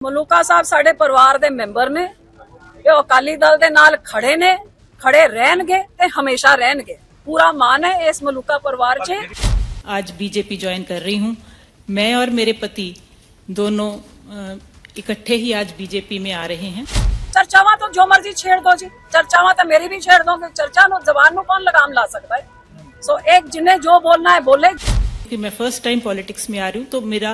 ਮਲੂਕਾ ਸਾਹਿਬ ਸਾਡੇ ਪਰਿਵਾਰ ਦੇ ਮੈਂਬਰ ਨੇ ਇਹ ਅਕਾਲੀ ਦਲ ਦੇ ਨਾਲ ਖੜੇ ਨੇ खड़े रहनगे ते हमेशा रहनगे। पूरा मान है इस मलूका परिवार च। आज बीजेपी ज्वाइन कर रही हूँ। मैं और मेरे पति दोनों इकट्ठे ही आज बीजेपी में आ रहे हैं। चर्चावां तो जो मर्जी छेड़ दो जी, चर्चावां तो मेरी भी छेड़ दोगे। चर्चा नो जबान नो कौन लगाम ला सकता है? सो एक जिन्हें जो बोलना है बोले। कि मैं फर्स्ट टाइम पॉलिटिक्स में आ रही हूँ तो मेरा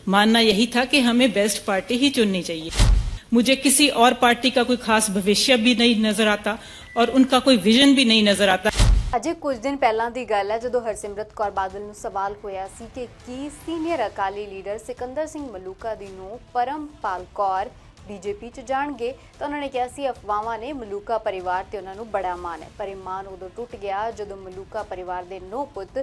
मानना यही था कि हमें बेस्ट पार्टी ही चुननी चाहिए। मुझे किसी और पार्टी का कोई खास भविष्य भी नहीं नजर आता और उनका कोई विजन भी नहीं नजर आता। अजे कुछ दिन पहला दी गल है जदों हरसिमरत कौर बादल नूं सवाल होया सी कि की सीनियर अकाली लीडर सिकंदर सिंह मलूका दी नूं परमपाल कौर बीजेपी च जाणगे तो उन्होंने कहा सी अफवाहां ने मलूका परिवार ते उन्हां नूं बड़ा मान है। पर यह मान उदों टुट गया जदों मलूका परिवार दे 9 पुत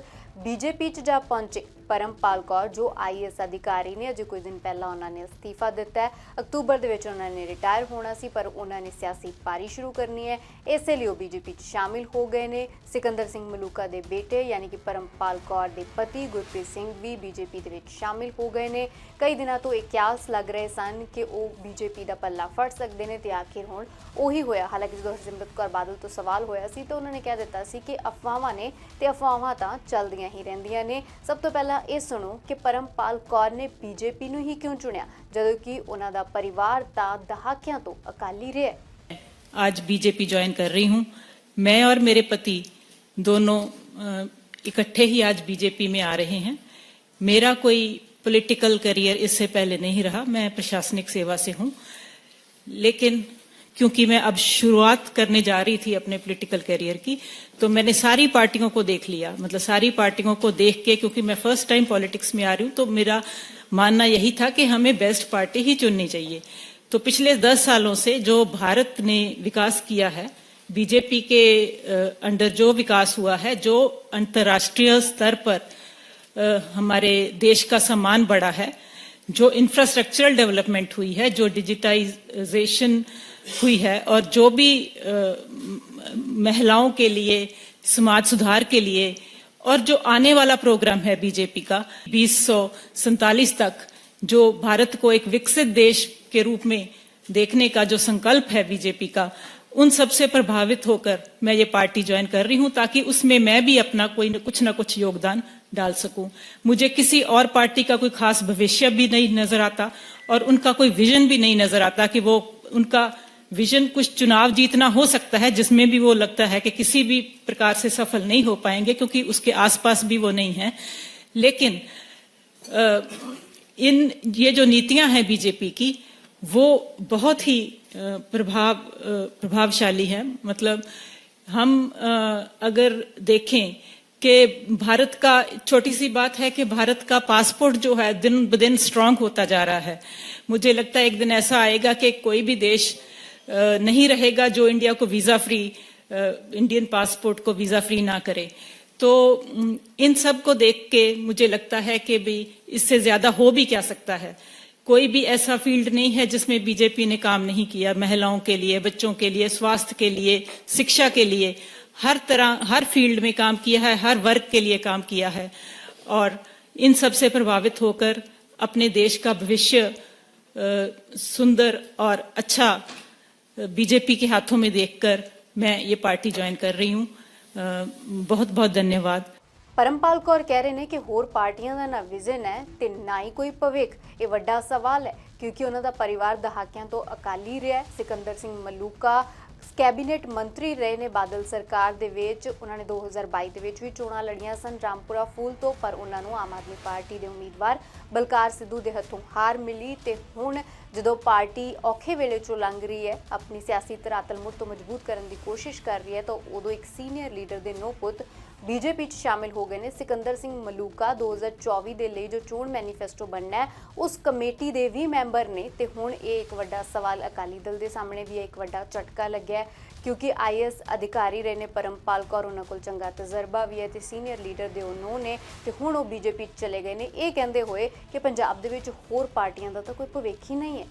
बीजेपी च जा पहुंचे। परमपाल कौर जो IAS अधिकारी ने अजे कुछ दिन पहला उन्होंने अस्तीफा दिता है। अक्तूबर दे विच उन्होंने रिटायर होना सी पर उन्होंने सियासी पारी शुरू करनी है, इसलिए बीजेपी च शामिल हो गए ने। सिकंदर सिंह मलूका दे बेटे यानी कि परमपाल कौर दे पति गुरप्रीत सिंह भी बीजेपी दे विच शामिल हो गए ने। कई दिनों तो एक क्यास लग रहे सन कि वो बीजेपी का पल्ला फड़ सकते हैं तो आखिर हुण उही होया। हालांकि जो हरसिमरत कौर बादल तो सवाल होया सी तो उन्होंने कह दिता सी कि अफवाहां ने ते अफवाहां तां चलदियां ही रहिंदियां ने। सब तो पहला ये सुनो कि परमपाल कौर ने बीजेपी नूं ही क्यों चुनिया जदों कि उन्हां दा परिवार तां दहाकियां तो अकाली रहा। आज बीजेपी ज्वाइन कर रही हूँ। मैं और मेरे पति दोनों इकट्ठे ही आज बीजेपी में आ रहे हैं। मेरा कोई पॉलिटिकल करियर इससे पहले नहीं रहा, मैं प्रशासनिक सेवा से हूँ। लेकिन क्योंकि मैं अब शुरुआत करने जा रही थी अपने पॉलिटिकल करियर की तो मैंने सारी पार्टियों को देख लिया। मतलब सारी पार्टियों को देख के, क्योंकि मैं फर्स्ट टाइम पॉलिटिक्स में आ रही हूँ तो मेरा मानना यही था कि हमें बेस्ट पार्टी ही चुननी चाहिए। तो पिछले 10 सालों से जो भारत ने विकास किया है, बीजेपी के अंडर जो विकास हुआ है, जो अंतर्राष्ट्रीय स्तर पर हमारे देश का सम्मान बढ़ा है, जो इंफ्रास्ट्रक्चरल डेवलपमेंट हुई है, जो डिजिटाइजेशन हुई है और जो भी महिलाओं के लिए, समाज सुधार के लिए और जो आने वाला प्रोग्राम है बीजेपी का 2047 तक, जो भारत को एक विकसित देश के रूप में देखने का जो संकल्प है बीजेपी का, उन सबसे प्रभावित होकर मैं ये पार्टी ज्वाइन कर रही हूं ताकि उसमें मैं भी अपना कुछ ना कुछ योगदान डाल सकूं। मुझे किसी और पार्टी का कोई खास भविष्य भी नहीं नजर आता और उनका कोई विजन भी नहीं नजर आता कि वो उनका विजन कुछ चुनाव जीतना हो सकता है जिसमें भी वो लगता है कि किसी भी प्रकार से सफल नहीं हो पाएंगे क्योंकि उसके आसपास भी वो नहीं है। लेकिन ये जो नीतियां हैं बीजेपी की वो बहुत ही प्रभावशाली है। मतलब हम अगर देखें कि भारत का, छोटी सी बात है कि भारत का पासपोर्ट जो है दिन ब दिन स्ट्रांग होता जा रहा है। मुझे लगता है एक दिन ऐसा आएगा कि कोई भी देश नहीं रहेगा जो इंडिया को वीजा फ्री, इंडियन पासपोर्ट को वीजा फ्री ना करे। तो इन सब को देख के मुझे लगता है कि भी इससे ज्यादा हो भी क्या सकता है। कोई भी ऐसा फील्ड नहीं है जिसमें बीजेपी ने काम नहीं किया। महिलाओं के लिए, बच्चों के लिए, स्वास्थ्य के लिए, शिक्षा के लिए, हर तरह, हर फील्ड में काम किया है, हर वर्ग के लिए काम किया है। और इन सब से प्रभावित होकर अपने देश का भविष्य सुंदर और अच्छा बीजेपी के हाथों में देखकर मैं ये पार्टी ज्वाइन कर रही हूँ। बहुत बहुत धन्यवाद। परमपाल कौर कह रहे हैं कि होर पार्टियां का ना विजन है ते ना ही कोई भविख। ये वड्डा सवाल है क्योंकि उन्हों का परिवार दहाकियां तो अकाली रहा। सिकंदर सिंह मलूका कैबिनेट मंत्री रहे ने बादल सरकार दे विच। उन्होंने 2022 दे विच भी चोणां लड़ियां सन रामपुरा फूल तो, पर उन्होंने आम आदमी पार्टी के उम्मीदवार बलकार सिद्धू के हथों हार मिली। तो हुण जदों पार्टी औखे वेले चों लंघ रही है, अपनी सियासी धरातल मुड़ तो मजबूत करने की कोशिश कर रही है, तो उदों एक सीनियर लीडर के 9 पुत बीजेपी च शामिल हो गए ने। सिकंदर सिंह मलूका 2024 के लिए जो चोण मैनीफेस्टो बनना है उस कमेटी के भी मैंबर ने। तो हुण ये एक वड्डा सवाल अकाली दल के सामने भी एक वड्डा झटका लग्या है क्योंकि IAS अधिकारी रहे ने परमपाल कौर, उन्होंने कोल चंगा तजर्बा भी है तो सीनियर लीडर दे उन्हों ने तो हुण वो बीजेपी चले गए ने। ये कहते हुए कि पंजाब दे विच होर पार्टियां दा तां कोई भविख ही नहीं है।